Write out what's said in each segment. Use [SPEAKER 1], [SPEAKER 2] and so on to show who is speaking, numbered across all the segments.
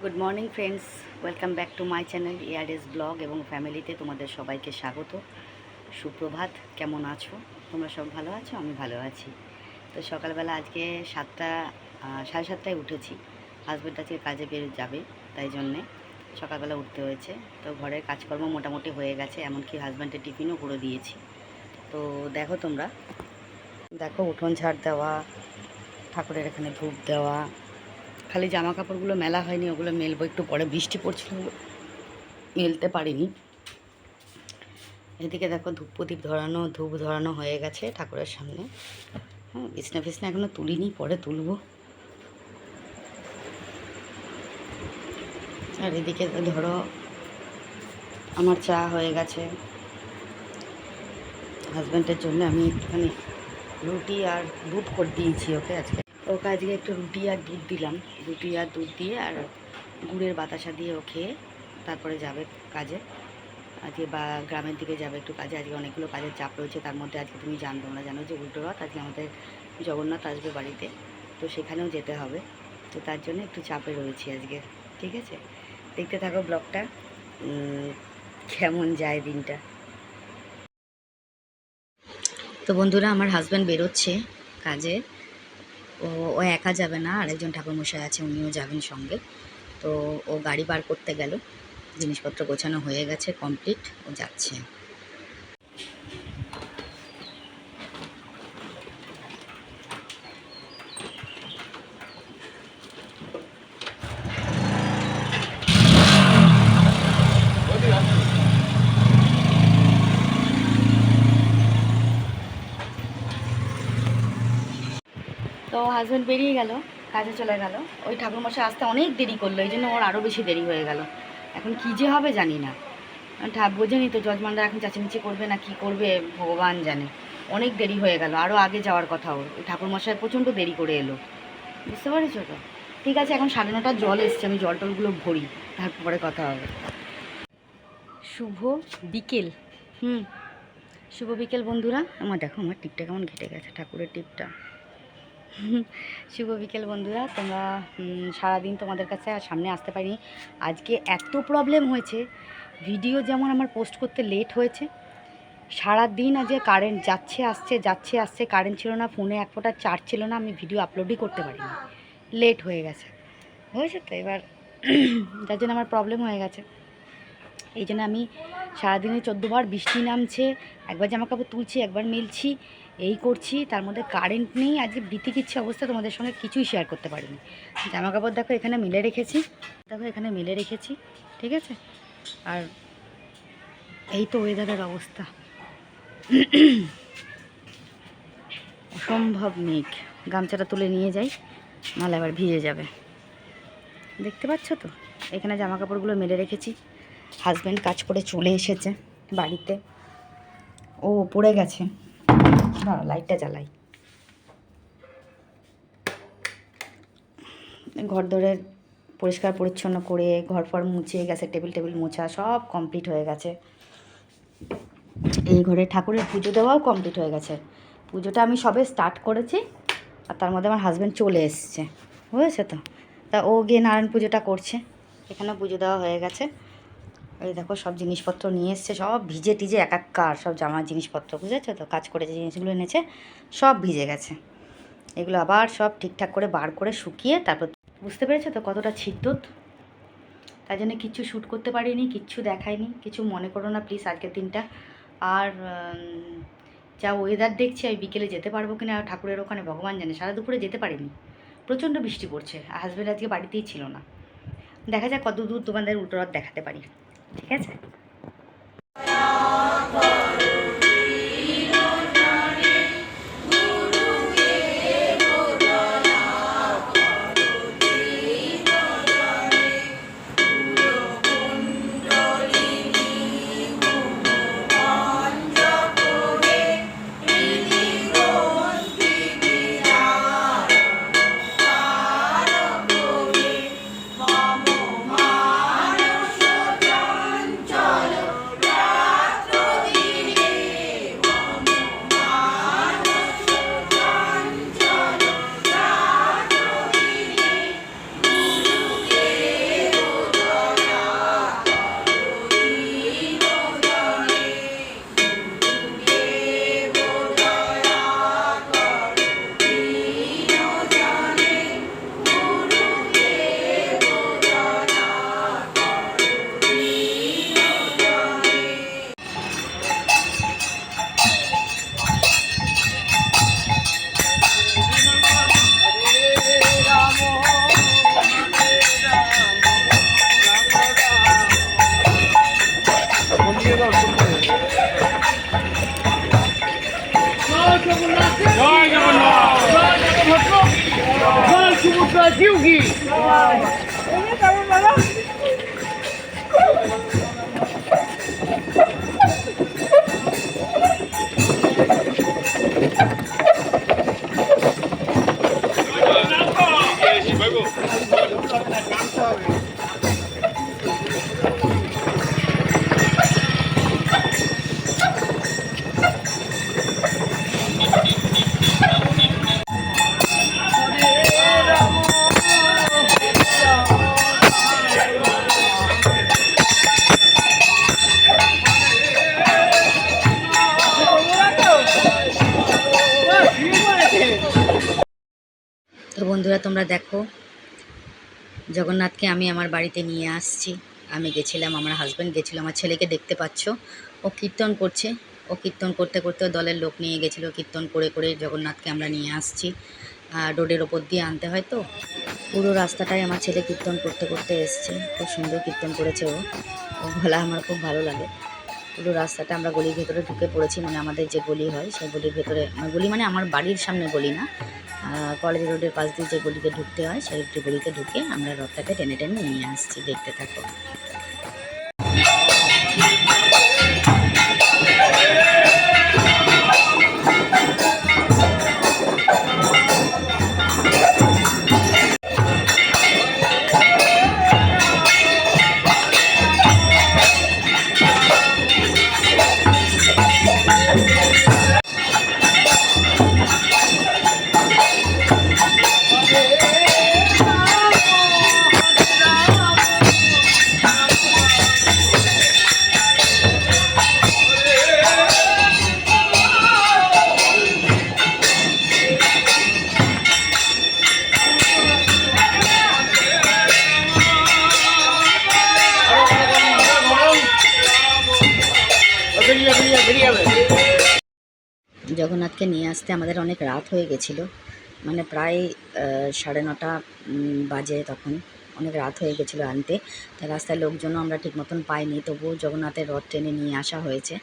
[SPEAKER 1] Good morning friends, welcome back to my channel ইয়ারএস blog এবং ফ্যামিলিতে তোমাদের সবাইকে স্বাগত। সুপ্রভাত, কেমন আছো? তোমরা সব ভালো আছো? আমি ভালো আছি। তো সকালবেলা আজকে 7:30টায় উঠেছি। হাজব্যান্ড আজকে কাজে যাবে, তাই জন্যে সকালবেলা উঠতে হয়েছে। তো ঘরের কাজকর্ম মোটামুটি হয়ে গেছে, এমনকি হাজব্যান্ডের টিফিনও করে দিয়েছি। তো দেখো তোমরা, দেখো উঠোন ঝাড় দেওয়া, ঠাকুরের এখানে ধূপ দেওয়া, খালি জামা কাপড়গুলো মেলা হয়নি, ওগুলো মেলবো একটু পরে, বৃষ্টি পড়ছিল মেলতে পারিনি। এদিকে দেখো ধূপ ধরানো হয়ে গেছে ঠাকুরের সামনে। হ্যাঁ, বিছনা ফিছনা এখনো তুলিনি, পরে তুলবো। আর এদিকে ধরো আমার চা হয়ে গেছে। হাজব্যান্ডের জন্য আমি একটুখানি রুটি আর দুধ করে দিয়েছি ওকে। ওকে আজকে একটু রুটি আর দুধ দিলাম। রুটি আর দুধ দিয়ে আর গুড়ের বাতাসা দিয়ে ও খেয়ে তারপরে যাবে কাজে। আজকে বা গ্রামের দিকে যাবে একটু কাজে। আজকে অনেকগুলো কাজের চাপ রয়েছে, তার মধ্যে আজকে তুমি তোমরা জানো যে উল্টো রথ, আজকে আমাদের জগন্নাথ আসবে বাড়িতে, তো সেখানেও যেতে হবে। তো তার জন্য একটু চাপে রয়েছি আজকে। ঠিক আছে, দেখতে থাকো ব্লগটা, কেমন যায় দিনটা। তো বন্ধুরা, আমার হাজব্যান্ড বেরোচ্ছে কাজে। ও একা যাবে না, আরেকজন ঠাকুরমশাই আছে, উনিও যাবেন সঙ্গে। তো ও গাড়ি বার করতে গেল, জিনিসপত্র গোছানো হয়ে গেছে, কমপ্লিট, ও যাচ্ছে। তো হাজব্যান্ড বেরিয়ে গেল, কাজে চলে গেল। ওই ঠাকুরমশাই আসতে অনেক দেরি করলো, এই জন্য ওর আরও বেশি দেরি হয়ে গেল। এখন কী যে হবে জানি না। বোঝেনি তো, যজমানরা এখন চাচিমিচি করবে না কি করবে ভগবান জানে। অনেক দেরি হয়ে গেল, আরও আগে যাওয়ার কথা ওর। ওই ঠাকুরমশাই প্রচণ্ড দেরি করে এলো, বুঝতে পারছো তো? ঠিক আছে, এখন 9:30 জল এসছে, আমি জল টলগুলো ভরি, তারপরে কথা হবে। শুভ বিকেল। শুভ বিকেল বন্ধুরা। আমার দেখো আমার টিপটা কেমন ঘেটে গেছে, ঠাকুরের টিপটা। শুভ বিকেল বন্ধুরা। তোমরা সারাদিন তোমাদের কাছে আর সামনে আসতে পারিনি। আজকে এত প্রবলেম হয়েছে, ভিডিও যেমন আমার পোস্ট করতে লেট হয়েছে। সারাদিন আজকে কারেন্ট যাচ্ছে আসছে, কারেন্ট ছিল না, ফোনে এক ফোঁটা চার্জ ছিল না, আমি ভিডিও আপলোডই করতে পারিনি, লেট হয়ে গেছে। হয়েছে তো এবার যার জন্য আমার প্রবলেম হয়ে গেছে। এই জন্য আমি সারাদিনে 14 বার বৃষ্টি নামছে, একবার জামা কাপড় তুলছি, একবার মেলছি, এই করছি, তার মধ্যে কারেন্ট নেই। আজকে বিতিকিচ্ছি অবস্থা, তোমাদের সঙ্গে কিছুই শেয়ার করতে পারিনি। জামা কাপড় দেখো এখানে মেলে রেখেছি, ঠিক আছে। আর এই তো ওয়েদারের অবস্থা, অসম্ভব মেঘ। গামছাটা তুলে নিয়ে যাই, নাহলে আবার ভিজে যাবে। দেখতে পাচ্ছ তো, এখানে জামা কাপড়গুলো মেলে রেখেছি। হাজব্যান্ড কাজ করে চলে এসেছে বাড়িতে, ও পড়ে গেছে। না, লাইটটা জ্বালাই। ঘর ধরে পরিষ্কার পরিচ্ছন্ন করে, ঘর ফর মুছে, গ্যাসের টেবিল মোছা সব কমপ্লিট হয়ে গেছে। এই ঘরে ঠাকুরের পুজো দেওয়াও কমপ্লিট হয়ে গেছে। পুজোটা আমি সবে স্টার্ট করেছি, আর তার মধ্যে আমার হাজব্যান্ড চলে এসছে, বুঝেছে তো? তা ও গিয়ে নারায়ণ পুজোটা করছে। এখানেও পুজো দেওয়া হয়ে গেছে। এই দেখো সব জিনিসপত্র নিয়ে এসছে, সব ভিজে টিজে একাকার, সব জামার জিনিসপত্র, বুঝেছো তো? কাজ করে যে জিনিসগুলো এনেছে সব ভিজে গেছে। এগুলো আবার সব ঠিকঠাক করে বার করে শুকিয়ে তারপর, বুঝতে পেরেছো তো কতটা ছিদ্রত। তাই জন্য কিচ্ছু শ্যুট করতে পারিনি, কিচ্ছু দেখাইনি, কিছু মনে করো না প্লিজ আজকের দিনটা। আর যা ওয়েদার দেখছি, আমি বিকেলে যেতে পারবো কিনা ঠাকুরের ওখানে ভগবান জানে। সারা দুপুরে যেতে পারিনি, প্রচণ্ড বৃষ্টি পড়ছে, আর হাজব্যান্ড আজকে বাড়িতেই ছিল না। দেখা যাক কত দূর তোমাদের উল্টো রথ দেখাতে পারি, ঠিক আছে। তো বন্ধুরা তোমরা দেখো, জগন্নাথকে আমি আমার বাড়িতে নিয়ে আসছি। আমি গেছিলাম, আমার হাজব্যান্ড গেছিলো, আমার ছেলেকে দেখতে পাচ্ছ, ও কীর্তন করছে। ও কীর্তন করতে করতে দলের লোক নিয়ে গেছিলো, কীর্তন করে করে জগন্নাথকে আমরা নিয়ে আসছি। রোডের ওপর দিয়ে আনতে হয় তো, পুরো রাস্তাটাই আমার ছেলে কীর্তন করতে করতে এসছে। খুব সুন্দর কীর্তন করেছে ও গলা আমার খুব ভালো লাগে। পুরো রাস্তাটা আমরা গলির ভেতরে ঢুকে পড়েছি, মানে আমাদের যে গলি হয় সেই গলির ভেতরে, গলি মানে আমার বাড়ির সামনে গলি না, কলেজ রোডের পাশ দিয়ে যে গলিতে ঢুকতে হয় সেই গলিতে ঢুকে আমরা রথটাকে টেনে টেনে নিয়ে আসছি। দেখতে থাকো। জগন্নাথকে নিয়ে আসতে আমাদের অনেক রাত হয়ে গেছিলো, মানে প্রায় 9:30 বাজে। তখন অনেক রাত হয়ে গেছিলো আনতে। তাই রাস্তায় লোকজনও আমরা ঠিক মতন পাইনি, তবুও জগন্নাথের রথ টেনে নিয়ে আসা হয়েছে।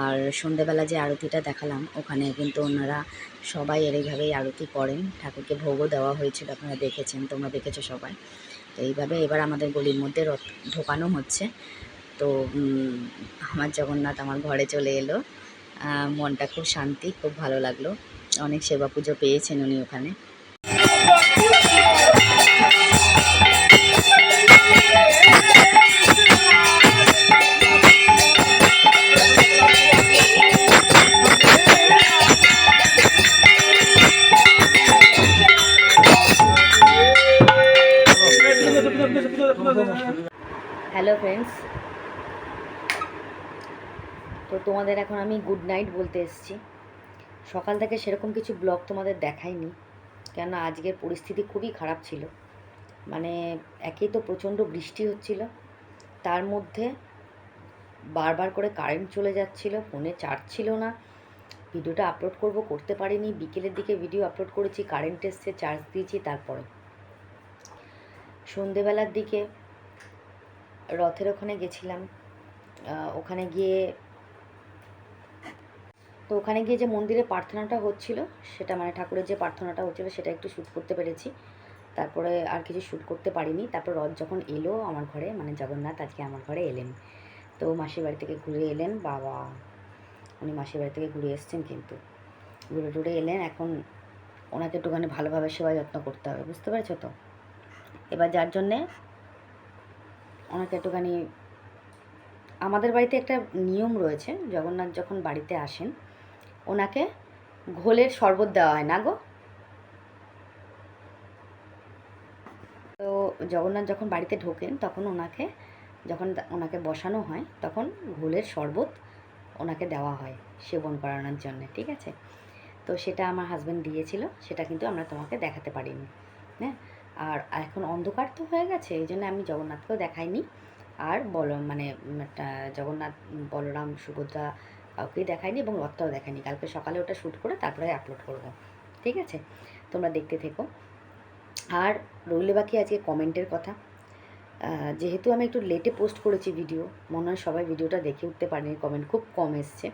[SPEAKER 1] আর সন্ধেবেলা যে আরতিটা দেখালাম, ওখানে কিন্তু ওনারা সবাই এইভাবেই আরতি করেন। ঠাকুরকে ভোগও দেওয়া হয়েছিল, আপনারা দেখেছেন, তোমরা দেখেছো সবাই। তো এইভাবে এবার আমাদের গলির মধ্যে রথ ঢোকানো হচ্ছে। তো আমার জগন্নাথ আমার ঘরে চলে এলো। মনটা খুব শান্তি, খুব ভালো লাগলো। অনেক সেবা পুজো পেয়েছেন উনি ওখানে। হ্যালো ফ্রেন্ডস, তো তোমাদের এখন আমি গুড নাইট বলতে এসেছি। সকাল থেকে সেরকম কিছু ব্লগ তোমাদের দেখাইনি, কেননা আজকের পরিস্থিতি খুবই খারাপ ছিল। মানে একেই তো প্রচণ্ড বৃষ্টি হচ্ছিল, তার মধ্যে বারবার করে কারেন্ট চলে যাচ্ছিল, ফোনে চার্জ ছিল না। ভিডিওটা আপলোড করতে পারিনি। বিকেলের দিকে ভিডিও আপলোড করেছি, কারেন্ট এসছে, চার্জ দিয়েছি। তারপরে সন্ধেবেলার দিকে রথের ওখানে গেছিলাম। ওখানে গিয়ে যে মন্দিরে প্রার্থনাটা হচ্ছিল, সেটা মানে ঠাকুরের যে প্রার্থনাটা হচ্ছিল সেটা একটু শ্যুট করতে পেরেছি। তারপরে আর কিছু শ্যুট করতে পারিনি। তারপর রথ যখন এলো আমার ঘরে, মানে জগন্নাথ আজকে আমার ঘরে এলেন, তো মাসির বাড়ি থেকে ঘুরে এলেন। বাবা, উনি মাসির বাড়ি থেকে ঘুরে এসছেন, কিন্তু ঘুরে টুরে এলেন। এখন ওনাকে একটুখানি ভালোভাবে সেবা যত্ন করতে হবে, বুঝতে পেরেছো তো। এবার যার জন্যে ওনাকে একটুখানি, আমাদের বাড়িতে একটা নিয়ম রয়েছে, জগন্নাথ যখন বাড়িতে আসেন ওনাকে ঘোলের শরবত দেওয়া হয় না গো। তো জগন্নাথ যখন বাড়িতে ঢোকেন তখন ওনাকে বসানো হয়, তখন ঘোলের শরবত ওনাকে দেওয়া হয় সেবন করানোর জন্য, ঠিক আছে। তো সেটা আমার হাজব্যান্ড দিয়েছিল, সেটা কিন্তু আমরা তোমাকে দেখাতে পারিনি। হ্যাঁ, আর এখন অন্ধকার তো হয়ে গেছে, এই জন্য আমি জগন্নাথকেও দেখাইনি। আর জগন্নাথ, বলরাম, সুভদ্রা কাউকেই দেখায়নি, এবং রথটাও দেখায়নি। কালকে সকালে ওটা শ্যুট করে তারপরে আপলোড করব, ঠিক আছে। তোমরা দেখতে থেকো। আর রইল বাকি আজকে কমেন্টের কথা। যেহেতু আমি একটু লেটে পোস্ট করেছি ভিডিও, মনে হয় সবাই ভিডিওটা দেখে উঠতে পারেনি, কমেন্ট খুব কম এসছে।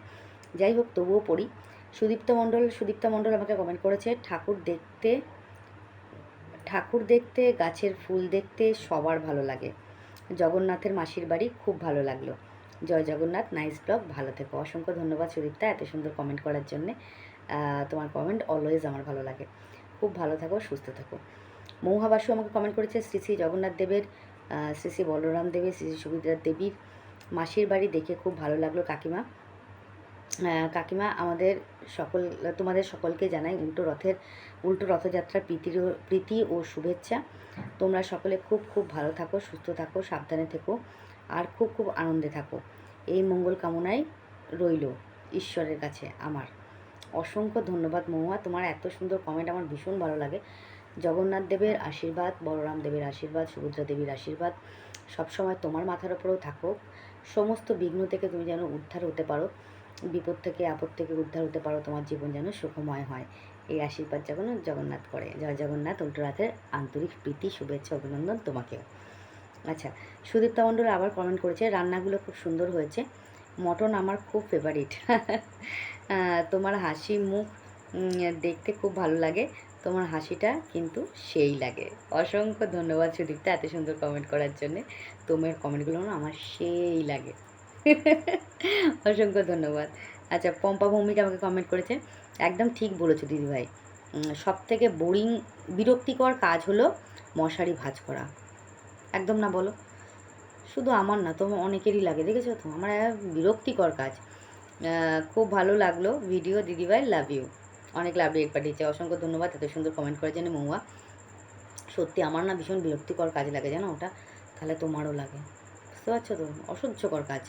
[SPEAKER 1] যাই হোক, তবুও পড়ি। সুদীপ্তা মণ্ডল আমাকে কমেন্ট করেছে, ঠাকুর দেখতে, গাছের ফুল দেখতে সবার ভালো লাগে। জগন্নাথের মাসির বাড়ি খুব ভালো লাগলো। জয় জগন্নাথ, নাইস ব্লগ, ভালো থেকো। অসংখ্য ধন্যবাদ সুদীপ্তা এত সুন্দর কমেন্ট করার জন্যে। তোমার কমেন্ট অলওয়েজ আমার ভালো লাগে। খুব ভালো থাকো, সুস্থ থাকো। মৌহা বাসু আমাকে কমেন্ট করেছে, শ্রী শ্রী জগন্নাথ দেবের, শ্রী শ্রী বলরাম দেবের, শ্রী শ্রী সুভদ্রা দেবীর মাসির বাড়ি দেখে খুব ভালো লাগলো কাকিমা। কাকিমা আমাদের তোমাদের সকলকে জানাই উল্টো রথযাত্রার প্রীতি ও শুভেচ্ছা। তোমরা সকলে খুব খুব ভালো থাকো, সুস্থ থাকো, সাবধানে থেকো, আর খুব খুব আনন্দে থাকো, এই মঙ্গল কামনাই রইল ঈশ্বরের কাছে আমার। অসংখ্য ধন্যবাদ মহুয়া, তোমার এত সুন্দর কমেন্ট আমার ভীষণ ভালো লাগে। জগন্নাথ দেবের আশীর্বাদ, বলরাম দেবের আশীর্বাদ, সুভদ্রা দেবীর আশীর্বাদ সবসময় তোমার মাথার ওপরেও থাকুক। সমস্ত বিঘ্ন থেকে তুমি যেন উদ্ধার হতে পারো, বিপদ থেকে আপদ থেকে উদ্ধার হতে পারো, তোমার জীবন যেন সুখময় হয়, এই আশীর্বাদ জগন্নাথ করে। জয় জগন্নাথ। উল্টো রাতের আন্তরিক প্রীতি, শুভেচ্ছা, অভিনন্দন তোমাকেও। আচ্ছা, সুদীপ্তা মণ্ডল আবার কমেন্ট করেছে, রান্নাগুলো খুব সুন্দর হয়েছে, মটন আমার খুব ফেভারিট। তোমার হাসি মুখ দেখতে খুব ভালো লাগে, তোমার হাসিটা কিন্তু সেই লাগে। অসংখ্য ধন্যবাদ সুদীপ্তা এত সুন্দর কমেন্ট করার জন্যে। তোমার কমেন্টগুলো না আমার সেই লাগে। অসংখ্য ধন্যবাদ। আচ্ছা, পম্পা ভৌমিক আমাকে কমেন্ট করেছে, একদম ঠিক বলেছো দিদিভাই, সব থেকে বিরক্তিকর কাজ হলো মশারি ভাঁজ করা। একদম না বলো? শুধু আমার না, তোমার অনেকেরই লাগে, দেখেছো তো? আমার বিরক্তিকর কাজ। খুব ভালো লাগলো ভিডিও দিদিভাই, লাভ ইউ। অনেক লাভ রেট পাঠিয়েছে, অসংখ্য ধন্যবাদ এত সুন্দর কমেন্ট করার জন্য মহুয়া। সত্যি আমার না ভীষণ বিরক্তিকর কাজ লাগে, জানো ওটা? তাহলে তোমারও লাগে, বুঝতে পারছো তো? অসহ্যকর কাজ।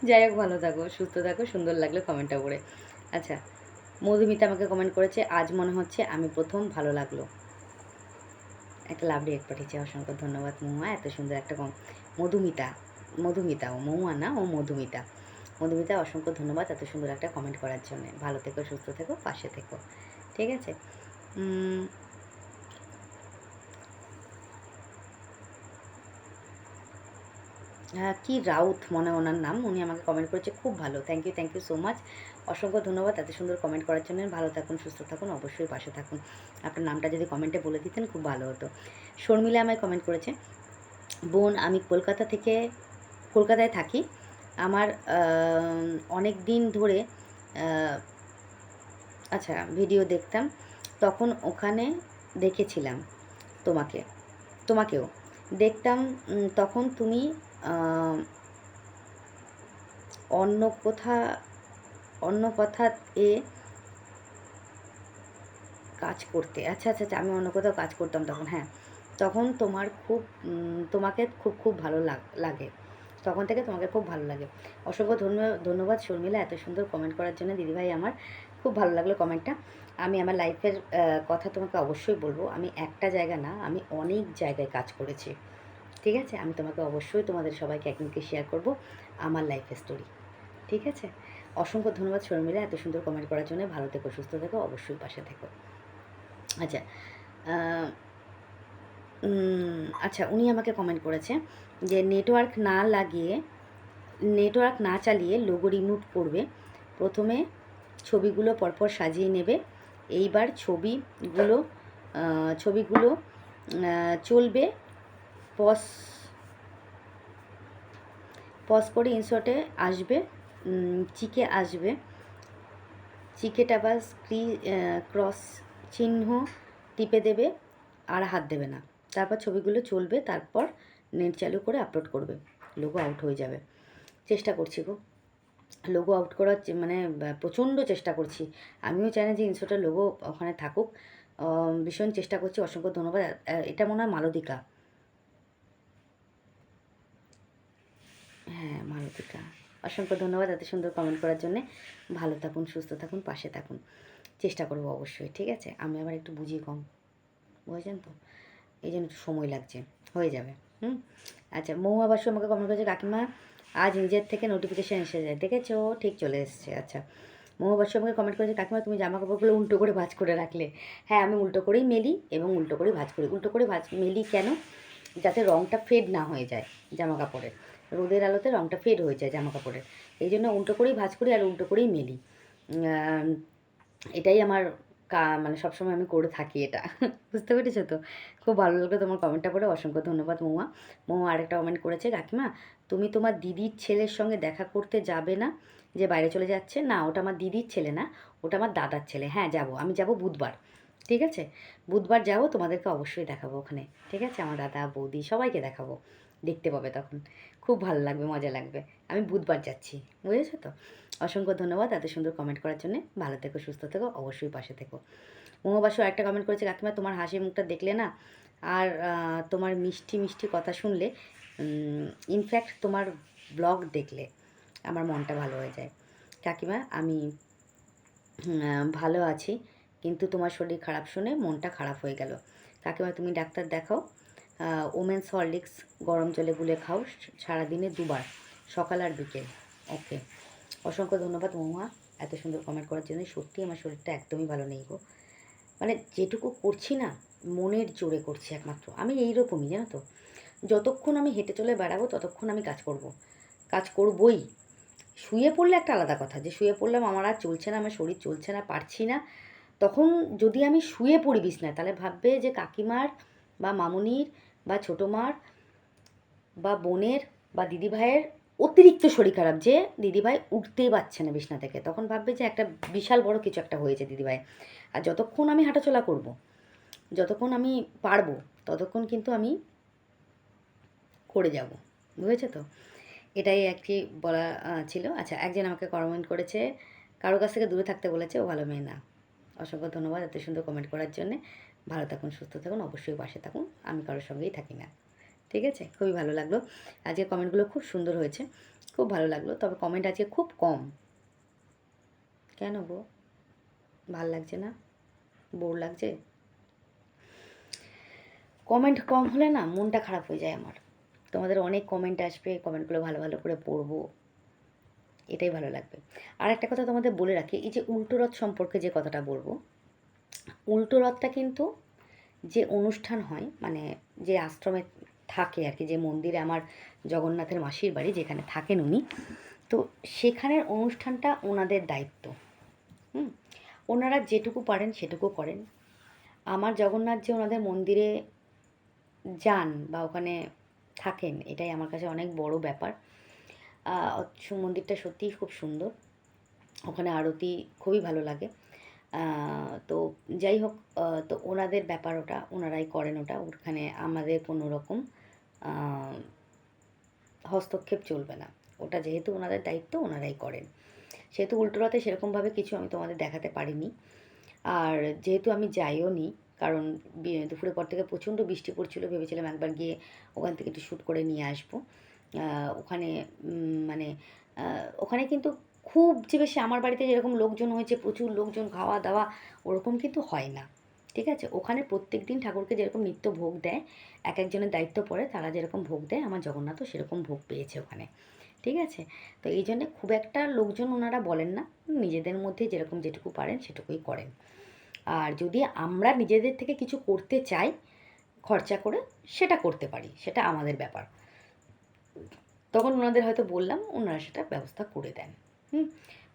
[SPEAKER 1] যাই হোক, ভালো থাকো, সুস্থ থাকো, সুন্দর লাগলো কমেন্টটা পড়ে। আচ্ছা, মধুমিতা আমাকে কমেন্ট করেছে, আজ মনে হচ্ছে আমি প্রথম, ভালো লাগলো। একটা লাভ রিয়েক্ট পাঠিয়েছে, অসংখ্য ধন্যবাদ মহুয়া এত সুন্দর একটা মধুমিতা ও মহুয়া না, ও মধুমিতা অসংখ্য ধন্যবাদ এত সুন্দর একটা কমেন্ট করার জন্য। ভালো থেকো, সুস্থ থেকো, পাশে থেকো, ঠিক আছে? কি রাউত মনে ওনার নাম, উনি আমাকে কমেন্ট করেছে, খুব ভালো, থ্যাংক ইউ সো মাচ। অসংখ্য ধন্যবাদ এত সুন্দর কমেন্ট করার জন্য। ভালো থাকুন, সুস্থ থাকুন, অবশ্যই পাশে থাকুন। আপনার নামটা যদি কমেন্টে বলে দিতেন খুব ভালো হতো। শর্মিলা আমায় কমেন্ট করেছে, বোন আমি কলকাতায় থাকি, আমার অনেক দিন ধরে আচ্ছা ভিডিও দেখতাম, তখন ওখানে দেখেছিলাম তোমাকেও দেখতাম, তখন তুমি অন্য কথা এ কাজ করতে। আচ্ছা, আমি অন্য কোথাও কাজ করতাম তখন, হ্যাঁ, তখন তোমাকে খুব ভালো লাগে, তখন থেকে তোমাকে খুব ভালো লাগে। অসংখ্য ধন্যবাদ শর্মিলা এত সুন্দর কমেন্ট করার জন্য দিদিভাই, আমার খুব ভালো লাগলো কমেন্টটা। আমি আমার লাইফের কথা তোমাকে অবশ্যই বলবো, আমি একটা জায়গা না, আমি অনেক জায়গায় কাজ করেছি, ঠিক আছে? আমি তোমাকে অবশ্যই তোমাদের সবাইকে একদিনকে শেয়ার করব আমার লাইফের স্টোরি, ঠিক আছে? অসংখ্য ধন্যবাদ শর্মিলা এত সুন্দর কমেন্ট করার জন্য। ভালো থেকো, সুস্থ থেকো, অবশ্যই পাশে থেকো। আচ্ছা, আচ্ছা, উনি আমাকে কমেন্ট করেছে যে নেটওয়ার্ক না চালিয়ে লোগো রিমুভ করবে, প্রথমে ছবিগুলো পরপর সাজিয়ে নেবে, এইবার ছবিগুলো চলবে, পজ করে ইনশটে আসবে, চিকেটা বা ক্রস চিহ্ন টিপে দেবে, আর হাত দেবে না, তারপর ছবিগুলো চলবে, তারপর নেট চালু করে আপলোড করবে, লোগো আউট হয়ে যাবে। চেষ্টা করছি গো, লোগো আউট করার মানে প্রচণ্ড চেষ্টা করছি। আমিও চাই না যে ইনশটের লোগো ওখানে থাকুক, ভীষণ চেষ্টা করছি। অসংখ্য ধন্যবাদ। এটা মনে হয় মালতিকা, হ্যাঁ মালতিকা, অসংখ্য ধন্যবাদ এত সুন্দর কমেন্ট করার জন্যে। ভালো থাকুন, সুস্থ থাকুন, পাশে থাকুন, চেষ্টা করবো অবশ্যই, ঠিক আছে? আমি আবার একটু বুঝি কম, বুঝেছেন তো, এই জন্য একটু সময় লাগছে, হয়ে যাবে। আচ্ছা, মহুয়া বাসু আমাকে কমেন্ট করেছে, কাকিমা আজ নিজের থেকে নোটিফিকেশান এসে যায়, দেখেছো? ঠিক চলে এসছে। আচ্ছা, মহুয়া বাসু আমাকে কমেন্ট করেছে, কাকিমা তুমি জামা কাপড়গুলো উল্টো করে ভাঁজ করে রাখলে। হ্যাঁ, আমি উল্টো করেই মেলি এবং উল্টো করেই ভাঁজ করি। উল্টো করে মেলি কেন? যাতে রঙটা ফেড না হয়ে যায় জামা কাপড়ের, রোদের আলোতে রঙটা ফেড হয়ে যায় জামা কাপড়ের, এই জন্য উল্টো করেই ভাঁজ করি আর উল্টো করেই মেলি। এটাই আমার মানে সবসময় আমি করে থাকি এটা। বুঝতে পেরেছো তো? খুব ভালো লাগলো তোমার কমেন্টটা পড়ে, অসংখ্য ধন্যবাদ মহুয়া। মহুয়া আরেকটা কমেন্ট করেছে, কাকিমা তুমি তোমার দিদির ছেলের সঙ্গে দেখা করতে যাবে না, যে বাইরে চলে যাচ্ছে? না, ওটা আমার দিদির ছেলে না, ওটা আমার দাদার ছেলে। হ্যাঁ যাবো, আমি যাবো বুধবার। ঠিক আছে, বুধবার যাবো, তোমাদেরকে অবশ্যই দেখাবো ওখানে। ঠিক আছে, আমার দাদা বৌদি সবাইকে দেখাবো, দেখতে পাবে তখন, খুব ভালো লাগবে, মজা লাগবে। আমি বুধবার যাচ্ছি, বুঝেছো তো? অসংখ্য ধন্যবাদ এত সুন্দর কমেন্ট করার জন্য। ভালো থেকো, সুস্থ থেকো, অবশ্যই পাশে থেকো। মোমবাসু একটা কমেন্ট করেছে, কাকিমা তোমার হাসি মুখটা দেখলে না, আর তোমার মিষ্টি মিষ্টি কথা শুনলে, ইনফ্যাক্ট তোমার ব্লগ দেখলে আমার মনটা ভালো হয়ে যায়। কাকিমা আমি ভালো আছি, কিন্তু তোমার শরীর খারাপ শুনে মনটা খারাপ হয়ে গেল। কাকিমা তুমি ডাক্তার দেখাও, ওমেন্স হরলিক্স গরম জলে গুলে খাও, সারাদিনে 2বার, সকাল আর বিকেল। ওকে, অসংখ্য ধন্যবাদ মহুয়া এত সুন্দর কমেন্ট করার জন্য। সত্যি আমার শরীরটা একদমই ভালো নেই গো, মানে যেটুকু করছি না মনের জোরে করছি একমাত্র। আমি এইরকমই জানো তো, যতক্ষণ আমি হেঁটে চলে বেড়াবো ততক্ষণ আমি কাজ করব, কাজ করবই। শুয়ে পড়লে একটা আলাদা কথা, যে শুয়ে পড়লাম আমার আর চলছে না, আমার শরীর চলছে না, পারছি না, তখন যদি আমি শুয়ে পড়ি বিছনায়, তাহলে ভাববে যে কাকিমার বা মামুনির বা ছোটো মার বা বোনের বা দিদিভাইয়ের অতিরিক্ত শরীর খারাপ, যে দিদিভাই উঠতেই পারছে না বিছনা থেকে, তখন ভাববে যে একটা বিশাল বড় কিছু একটা হয়েছে দিদিভাই। আর যতক্ষণ আমি হাঁটাচলা করব, যতক্ষণ আমি পারবো, ততক্ষণ কিন্তু আমি করে যাব, বুঝেছো তো? এটাই একটি বলা ছিল। আচ্ছা, একজন আমাকে কমেন্ট করেছে, কারো কাছ থেকে দূরে থাকতে বলেছে, ও ভালো মেয়ে না। অসংখ্য ধন্যবাদ এত সুন্দর কমেন্ট করার জন্যে। ভালো থাকুন, সুস্থ থাকুন, অবশ্যই পাশে থাকুন, আমি কারোর সঙ্গেই থাকি না। ঠিক আছে, খুবই ভালো লাগলো, আজকের কমেন্টগুলো খুব সুন্দর হয়েছে, খুব ভালো লাগলো। তবে কমেন্ট আজকে খুব কম, কেন গো? ভাল লাগছে না? বোর লাগছে? কমেন্ট কম হলে না মনটা খারাপ হয়ে যায় আমার। তোমাদের অনেক কমেন্ট আসবে, কমেন্টগুলো ভালো ভালো করে পড়বো, এটাই ভালো লাগবে। আর একটা কথা তোমাদের বলে রাখি, এই যে উল্টো রথ সম্পর্কে যে কথাটা বলবো, উল্টো রথটা কিন্তু যে অনুষ্ঠান হয়, মানে যে আশ্রমে থাকে আর কি, যে মন্দিরে আমার জগন্নাথের মাসির বাড়ি যেখানে থাকেন উনি, তো সেখানের অনুষ্ঠানটা ওনাদের দায়িত্ব। হুম, ওনারা যেটুকু পারেন সেটুকু করেন। আমার জগন্নাথ যে ওনাদের মন্দিরে যান বা ওখানে থাকেন, এটাই আমার কাছে অনেক বড় ব্যাপার। মন্দিরটা সত্যিই খুব সুন্দর, ওখানে আরতি খুবই ভালো লাগে। তো যাই হোক, তো ওনাদের ব্যাপার ওটা, ওনারাই করেন ওটা, ওখানে আমাদের কোনো রকম হস্তক্ষেপ চলবে না, ওটা যেহেতু ওনাদের দায়িত্ব ওনারাই করেন। সেহেতু উল্টো রথে সেরকমভাবে কিছু আমি তোমাদের দেখাতে পারিনি, আর যেহেতু আমি যাইও নি, কারণ দুপুরের পর থেকে প্রচণ্ড বৃষ্টি পড়ছিল, ভেবেছিলাম একবার গিয়ে ওখান থেকে একটু শ্যুট করে নিয়ে আসবো। ওখানে মানে ওখানে কিন্তু খুব যে বেশি আমার বাড়িতে যেরকম লোকজন হয়েছে, প্রচুর লোকজন, খাওয়া দাওয়া, ওরকম কিন্তু হয় না। ঠিক আছে, ওখানে প্রত্যেক দিন ঠাকুরকে যেরকম নিত্য ভোগ দেয়, এক একজনের দায়িত্ব পড়ে, তারা যেরকম ভোগ দেয়, আমার জগন্নাথও সেরকম ভোগ পেয়েছে ওখানে। ঠিক আছে, তো এই জন্যে খুব একটা লোকজন ওনারা বলেন না, নিজেদের মধ্যে যেরকম যেটুকু পারেন সেটুকুই করেন। আর যদি আমরা নিজেদের থেকে কিছু করতে চাই খরচা করে, সেটা করতে পারি, সেটা আমাদের ব্যাপার। তখন ওনাদের হয়তো বললাম, ওনারা সেটা ব্যবস্থা করে দেন।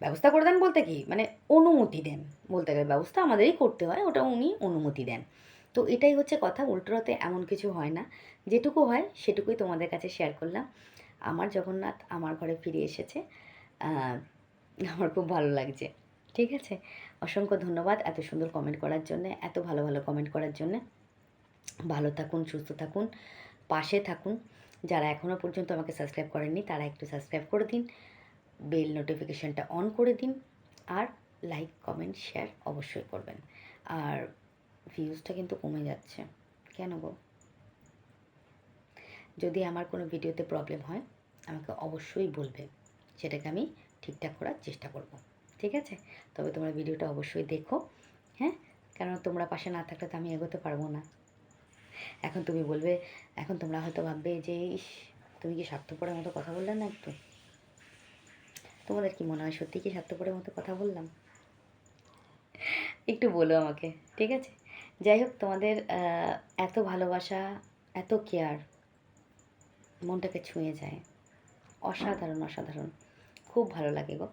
[SPEAKER 1] ব্যবস্থা করে দেন বলতে কি, মানে অনুমতি দেন, বলতে গেলে ব্যবস্থা আমাদেরই করতে হয়, ওটা উনি অনুমতি দেন। তো এটাই হচ্ছে কথা, উল্টো রথে এমন কিছু হয় না, যেটুকু হয় সেটুকুই তোমাদের কাছে শেয়ার করলাম। আমার জগন্নাথ আমার ঘরে ফিরে এসেছে, আমার খুব ভালো লাগছে। ঠিক আছে, অসংখ্য ধন্যবাদ এত সুন্দর কমেন্ট করার জন্যে, এত ভালো ভালো কমেন্ট করার জন্যে। ভালো থাকুন, সুস্থ থাকুন, পাশে থাকুন। যারা এখনও পর্যন্ত আমাকে সাবস্ক্রাইব করেননি তারা একটু সাবস্ক্রাইব করে দিন, বেল নোটিফিকেশানটা অন করে দিন, আর লাইক কমেন্ট শেয়ার অবশ্যই করবেন। আর ভিউজটা কিন্তু কমে যাচ্ছে, কেন গো? যদি আমার কোনো ভিডিওতে প্রবলেম হয় আমাকে অবশ্যই বলবে, সেটাকে আমি ঠিকঠাক করার চেষ্টা করব। ঠিক আছে, তবে তোমরা ভিডিওটা অবশ্যই দেখো, হ্যাঁ, কারণ তোমরা পাশে না থাকলে তো আমি এগোতে পারবো না। এখন তুমি বলবে, এখন তোমরা হয়তো ভাববে যে ইস, তুমি কি স্বার্থপরের মতো কথা বললে না একটু? তোমাদের কি মনে হয় সত্যি কি স্বার্থপরের মতো কথা বললাম? একটু বলো আমাকে, ঠিক আছে? যাই হোক, তোমাদের এত ভালোবাসা, এত কেয়ার মনটাকে ছুঁয়ে যায়, অসাধারণ অসাধারণ, খুব ভালো লাগে গো।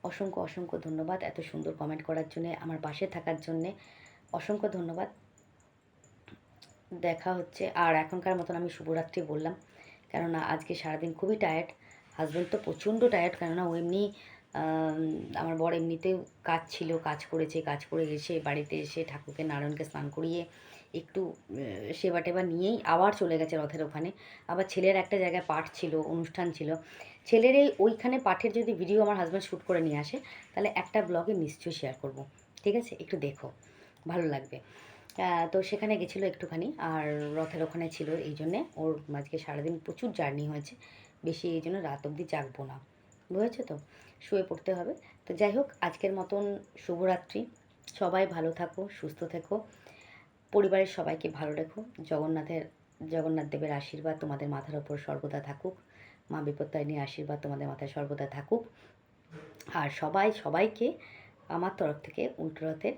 [SPEAKER 1] অসংখ্য অসংখ্য ধন্যবাদ এত সুন্দর কমেন্ট করার জন্যে, আমার পাশে থাকার জন্যে অসংখ্য ধন্যবাদ। দেখা হচ্ছে। আর এখনকার মতন আমি শুভরাত্রি বললাম, কেননা আজকে সারাদিন খুবই টায়ার্ড। হাজব্যান্ড তো প্রচণ্ড টায়ার্ড, কেননা ও এমনি আমার বর এমনিতেও কাজ ছিল, কাজ করেছে, কাজ করে এসে বাড়িতে এসে ঠাকুরকে নারায়ণকে স্নান করিয়ে একটু সেবা টেবা নিয়েই আবার চলে গেছে রথের ওখানে। আবার ছেলের একটা জায়গায় পাঠ ছিল, অনুষ্ঠান ছিল। ছেলের এই ওইখানে পাঠের যদি ভিডিও আমার হাজব্যান্ড শ্যুট করে নিয়ে আসে, তাহলে একটা ব্লগে নিশ্চয়ই শেয়ার করব, ঠিক আছে? একটু দেখো, ভালো লাগবে। তো সেখানে গেছিলো একটুখানি, আর রথের ওখানে ছিল, এই জন্যে ওর আজকে সারাদিন প্রচুর জার্নি হয়েছে, বেশি এই জন্য রাত অবধি জাগবো না, বুঝেছো তো? শুয়ে পড়তে হবে। তো যাই হোক, আজকের মতন শুভরাত্রি। সবাই ভালো থাকো, সুস্থ থেকো, পরিবারের সবাইকে ভালো রেখো। জগন্নাথ দেবের আশীর্বাদ তোমাদের মাথার ওপর সর্বদা থাকুক, মা বিপত্তারিণীর আশীর্বাদ তোমাদের মাথায় সর্বদা থাকুক। আর সবাইকে আমার তরফ থেকে উল্টো রথের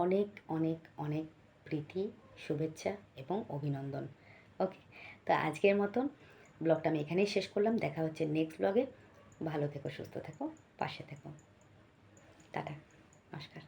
[SPEAKER 1] অনেক অনেক অনেক প্রীতি, শুভেচ্ছা এবং অভিনন্দন। ওকে, তো আজকের মতন ব্লগটা আমি এখানেই শেষ করলাম। দেখা হচ্ছে নেক্সট ব্লগে। ভালো থেকো, সুস্থ থেকো, পাশে থেকো। টাটা, নমস্কার।